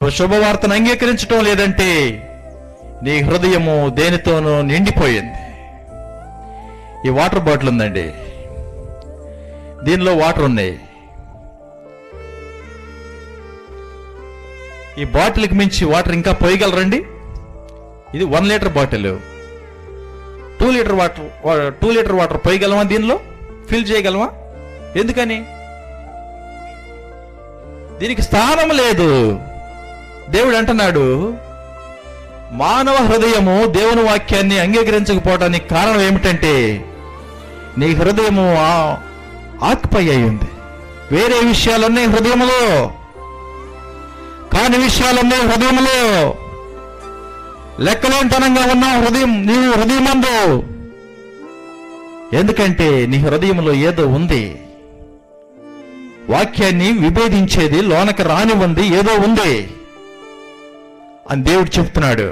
నువ్వు శుభవార్తను అంగీకరించటం లేదంటే నీ హృదయము దేనితోనూ నిండిపోయింది. ఈ వాటర్ బాటిల్ ఉందండి, దీనిలో వాటర్ ఉన్నాయి. ఈ బాటిల్కి మించి వాటర్ ఇంకా పోయగలరండి? ఇది 1 లీటర్ బాటిల్, 2 లీటర్ వాటర్ పోయగలమా? దీనిలో ఫిల్ చేయగలమా? ఎందుకని? దీనికి స్థానం లేదు. దేవుడు అంటున్నాడు, మానవ హృదయము దేవుని వాక్యాన్ని అంగీకరించకపోవడానికి కారణం ఏమిటంటే నీ హృదయము ఆక్యుపై అయి ఉంది. వేరే విషయాలన్నీ హృదయములో, కాని విషయాలన్నీ హృదయములో. లెక్కలేనితనంగా ఉన్న హృదయం నీవు హృదయమందు. ఎందుకంటే నీ హృదయంలో ఏదో ఉంది, వాక్యాన్ని విభేదించేది లోనకి రాని ఉంది, ఏదో ఉంది అని దేవుడు చెప్తున్నాడు.